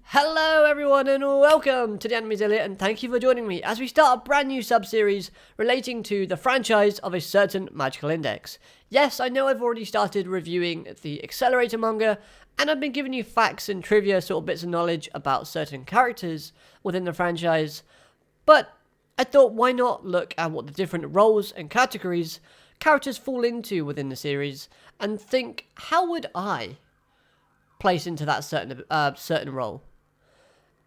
Hello everyone and welcome to the Enemies Elite, and thank you for joining me as we start a brand new sub-series relating to the franchise of a certain magical index. Yes, I know I've already started reviewing the Accelerator manga, and I've been giving you facts and trivia sort of bits of knowledge about certain characters within the franchise, but I thought why not look at what the different roles and categories characters fall into within the series, and think how would I place into that certain role.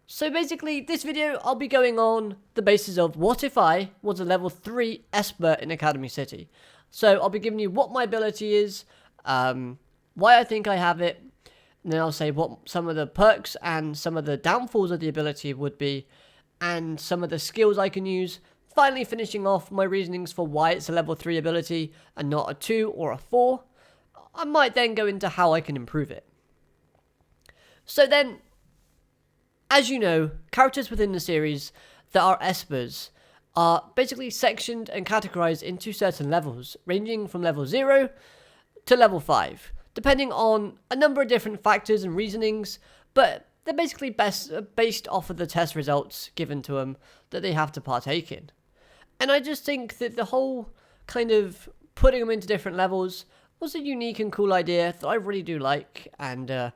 So basically, this video, I'll be going on the basis of what if I was a level 3 Esper in Academy City. So I'll be giving you what my ability is, why I think I have it, and then I'll say what some of the perks and some of the downfalls of the ability would be, and some of the skills I can use. Finally finishing off my reasonings for why it's a level 3 ability and not a 2 or a 4. I might then go into how I can improve it. So then, as you know, characters within the series that are Espers are basically sectioned and categorized into certain levels, ranging from level 0 to level 5, depending on a number of different factors and reasonings, but they're basically based off of the test results given to them that they have to partake in. And I just think that the whole kind of putting them into different levels was a unique and cool idea that I really do like, and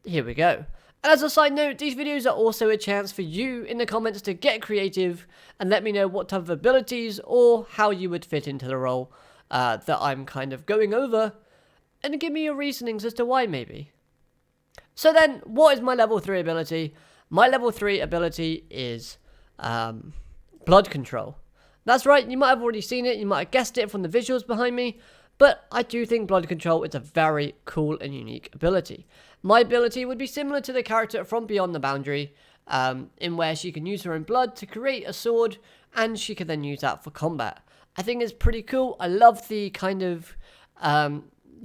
here we go. And as a side note, these videos are also a chance for you in the comments to get creative and let me know what type of abilities or how you would fit into the role that I'm kind of going over, and give me your reasonings as to why maybe. So then, what is my level 3 ability? My level 3 ability is blood control. That's right, you might have already seen it, you might have guessed it from the visuals behind me, but I do think blood control is a very cool and unique ability. My ability would be similar to the character from Beyond the Boundary, in where she can use her own blood to create a sword, and she can then use that for combat. I think it's pretty cool. I love the kind of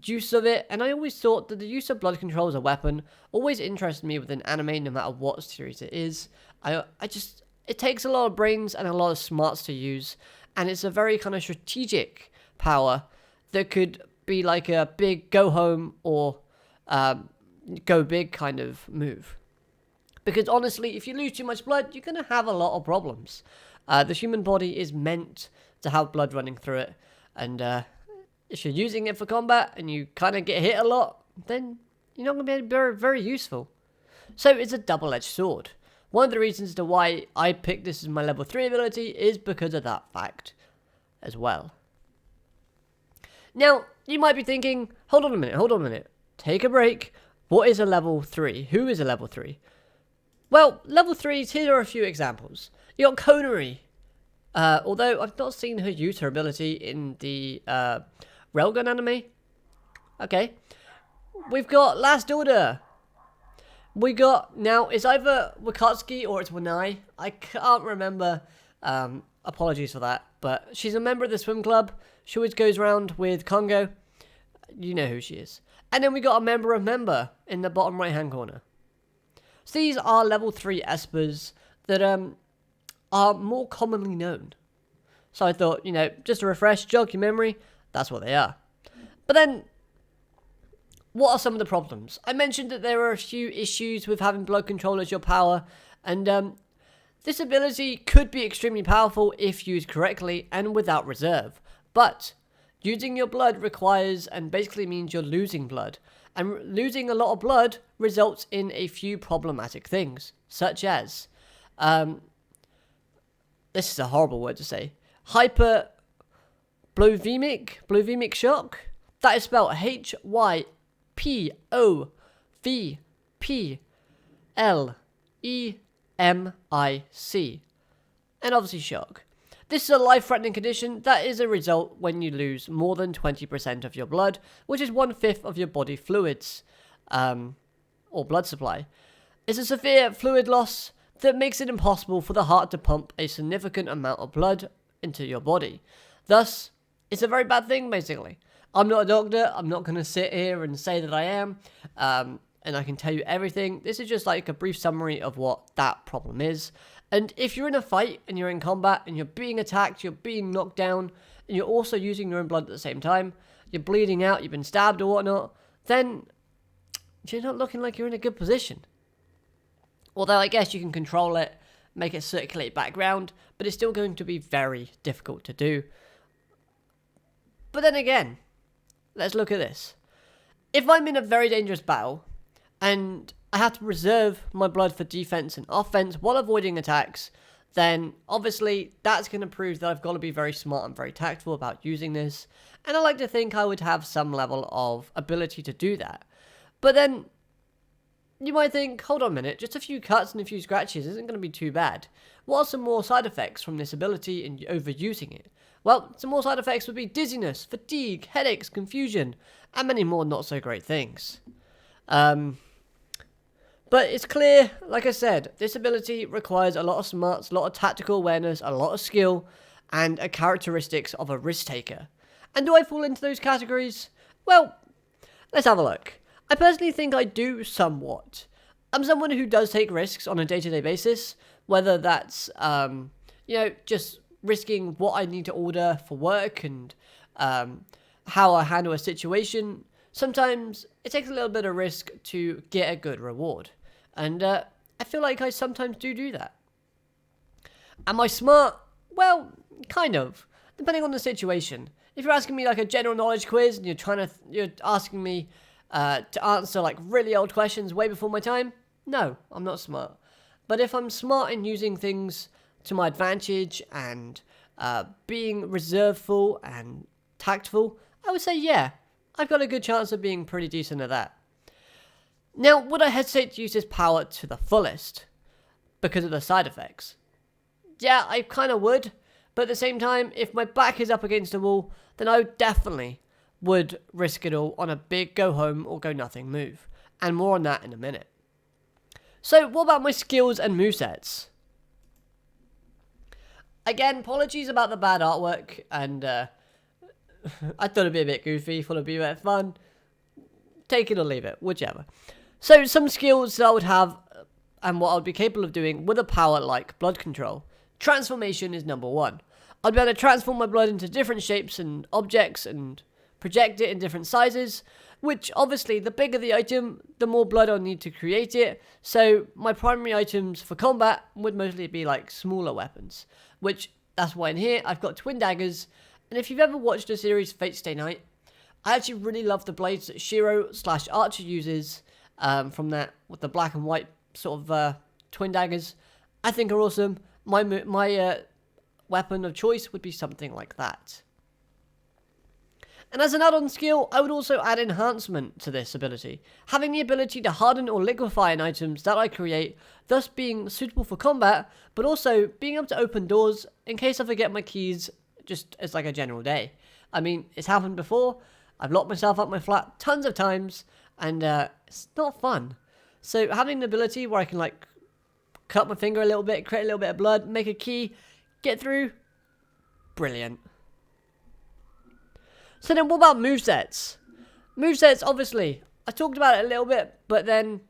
use of it, and I always thought that the use of blood control as a weapon always interested me within anime, no matter what series it is. It takes a lot of brains and a lot of smarts to use, and it's a very kind of strategic power that could be like a big go home or go big kind of move. Because honestly, if you lose too much blood, you're going to have a lot of problems. The human body is meant to have blood running through it, and if you're using it for combat and you kind of get hit a lot, then you're not going to be very, very useful. So it's a double-edged sword. One of the reasons to why I picked this as my level 3 ability is because of that fact as well. Now, you might be thinking, hold on a minute, take a break. What is a level 3? Who is a level 3? Well, level 3s, here are a few examples. You got Konari. Although I've not seen her use her ability in the Railgun anime. Okay. We've got Last Order. We got, now, it's either Wakatsuki or it's Wanai. I can't remember. Apologies for that. But she's a member of the swim club. She always goes around with Congo. You know who she is. And then we got a member of Member in the bottom right hand corner. So these are level 3 Espers that are more commonly known. So I thought, just to refresh, jog your memory, that's what they are. But then, what are some of the problems? I mentioned that there are a few issues with having blood control as your power, and this ability could be extremely powerful if used correctly and without reserve. But using your blood requires and basically means you're losing blood. And losing a lot of blood results in a few problematic things, such as, this is a horrible word to say, hypervolemic shock. That is spelled HYPOVPLEMIC. And obviously shock. This is a life-threatening condition that is a result when you lose more than 20% of your blood, which is 1/5 of your body fluids, or blood supply. It's a severe fluid loss that makes it impossible for the heart to pump a significant amount of blood into your body. Thus, it's a very bad thing, basically. I'm not a doctor. I'm not going to sit here and say that I am, and I can tell you everything. This is just like a brief summary of what that problem is. And if you're in a fight and you're in combat and you're being attacked, you're being knocked down, and you're also using your own blood at the same time, you're bleeding out, you've been stabbed or whatnot, then you're not looking like you're in a good position. Although I guess you can control it, make it circulate background, but it's still going to be very difficult to do. But then again, let's look at this. If I'm in a very dangerous battle, and I have to reserve my blood for defense and offense while avoiding attacks, then obviously that's going to prove that I've got to be very smart and very tactful about using this. And I like to think I would have some level of ability to do that. But then you might think, hold on a minute, just a few cuts and a few scratches isn't going to be too bad. What are some more side effects from this ability and overusing it? Well, some more side effects would be dizziness, fatigue, headaches, confusion, and many more not so great things. But it's clear, like I said, this ability requires a lot of smarts, a lot of tactical awareness, a lot of skill, and a characteristics of a risk taker. And do I fall into those categories? Well, let's have a look. I personally think I do somewhat. I'm someone who does take risks on a day-to-day basis, whether that's, just risking what I need to order for work and how I handle a situation. Sometimes it takes a little bit of risk to get a good reward. And I feel like I sometimes do that. Am I smart? Well, kind of. Depending on the situation. If you're asking me like a general knowledge quiz and you're asking me to answer like really old questions way before my time, no, I'm not smart. But if I'm smart in using things to my advantage and being reserveful and tactful, I would say yeah, I've got a good chance of being pretty decent at that. Now, would I hesitate to use this power to the fullest because of the side effects? Yeah, I kind of would, but at the same time, if my back is up against a wall, then I definitely would risk it all on a big go home or go nothing move, and more on that in a minute. So, what about my skills and movesets? Again, apologies about the bad artwork, and I thought it'd be a bit goofy, thought it'd be a bit fun. Take it or leave it, whichever. So, some skills that I would have and what I would be capable of doing with a power like blood control. Transformation is number one. I'd be able to transform my blood into different shapes and objects and project it in different sizes, which obviously the bigger the item, the more blood I'll need to create it. So, my primary items for combat would mostly be like smaller weapons, which that's why in here I've got twin daggers. And if you've ever watched the series Fate Stay Night, I actually really love the blades that Shiro/Archer uses from that with the black and white sort of twin daggers. I think are awesome. My weapon of choice would be something like that. And as an add-on skill, I would also add enhancement to this ability, having the ability to harden or liquefy in items that I create, thus being suitable for combat, but also being able to open doors in case I forget my keys just as like a general day. I mean, it's happened before. I've locked myself up my flat tons of times, and it's not fun. So having the ability where I can like cut my finger a little bit, create a little bit of blood, make a key, get through, brilliant. So then what about movesets? Movesets, obviously, I talked about it a little bit, but then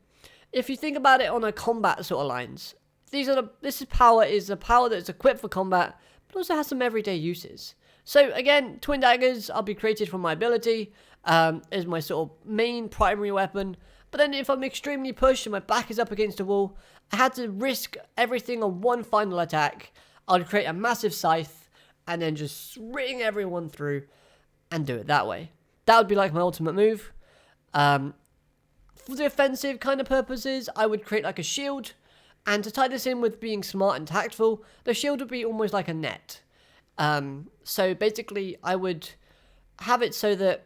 if you think about it on a combat sort of lines, this is a power that's equipped for combat, but also has some everyday uses. So again, twin daggers, I'll be created from my ability, as my sort of main primary weapon. But then if I'm extremely pushed and my back is up against a wall, I had to risk everything on one final attack. I'd create a massive scythe and then just ring everyone through and do it that way. That would be like my ultimate move. For the offensive kind of purposes, I would create like a shield. And to tie this in with being smart and tactful, the shield would be almost like a net. So basically, I would have it so that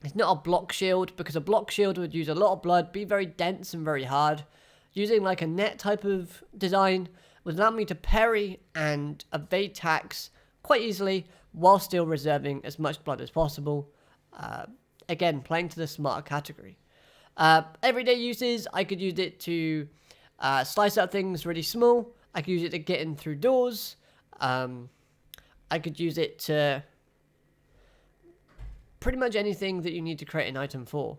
it's not a block shield, because a block shield would use a lot of blood, be very dense and very hard. Using like a net type of design would allow me to parry and evade attacks quite easily while still reserving as much blood as possible. Again, playing to the smarter category. Everyday uses, I could use it to slice out things really small. I could use it to get in through doors. I could use it to pretty much anything that you need to create an item for.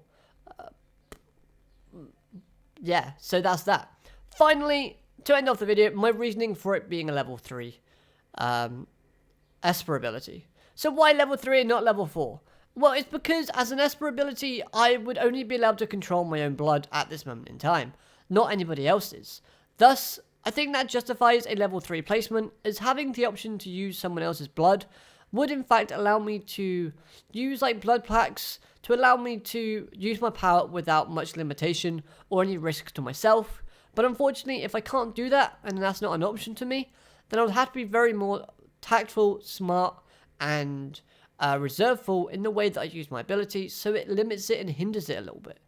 Yeah, so that's that. Finally, to end off the video, my reasoning for it being a level 3 Esper ability. So why level 3 and not level 4? Well, it's because as an Esper ability, I would only be allowed to control my own blood at this moment in time, not anybody else's. Thus, I think that justifies a level 3 placement, as having the option to use someone else's blood would in fact allow me to use like blood plaques to allow me to use my power without much limitation or any risk to myself. But unfortunately, if I can't do that, and that's not an option to me, then I would have to be very more tactful, smart, and reserveful in the way that I use my ability, so it limits it and hinders it a little bit.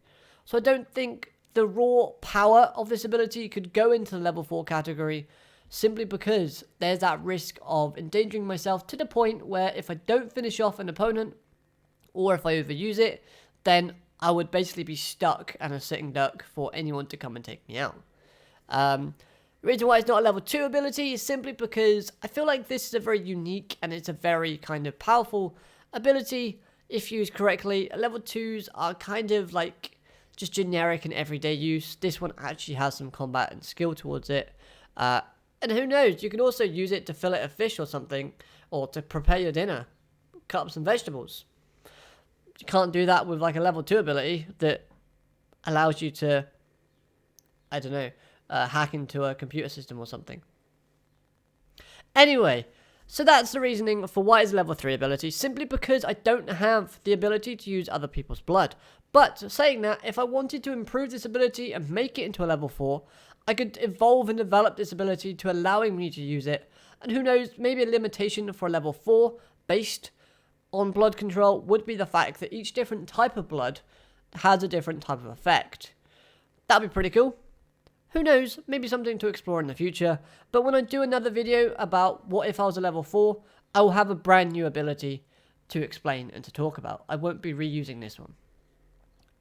So I don't think the raw power of this ability could go into the level 4 category, simply because there's that risk of endangering myself to the point where if I don't finish off an opponent, or if I overuse it, then I would basically be stuck and a sitting duck for anyone to come and take me out. The reason why it's not a level 2 ability is simply because I feel like this is a very unique and it's a very kind of powerful ability if used correctly. Level 2s are kind of like just generic and everyday use. This one actually has some combat and skill towards it. And who knows, you can also use it to fillet a fish or something, or to prepare your dinner, cut up some vegetables. You can't do that with like a level 2 ability that allows you to, I don't know, hack into a computer system or something. Anyway, so that's the reasoning for why it's a level 3 ability, simply because I don't have the ability to use other people's blood. But saying that, if I wanted to improve this ability and make it into a level 4, I could evolve and develop this ability to allowing me to use it. And who knows, maybe a limitation for a level 4 based on blood control would be the fact that each different type of blood has a different type of effect. That'd be pretty cool. Who knows, maybe something to explore in the future. But when I do another video about what if I was a level 4, I will have a brand new ability to explain and to talk about. I won't be reusing this one.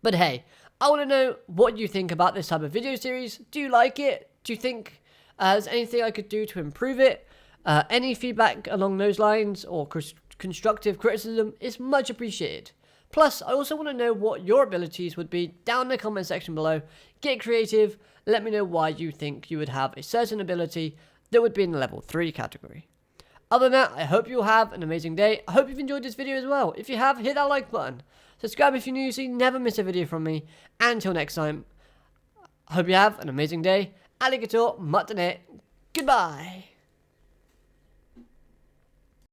But hey, I want to know what you think about this type of video series. Do you like it? Do you think there's anything I could do to improve it? Any feedback along those lines or constructive criticism is much appreciated. Plus, I also want to know what your abilities would be down in the comment section below. Get creative. Let me know why you think you would have a certain ability that would be in the level 3 category. Other than that, I hope you'll have an amazing day. I hope you've enjoyed this video as well. If you have, hit that like button. Subscribe if you're new so you never miss a video from me. And until next time, I hope you have an amazing day. Alligator, muttonet, goodbye.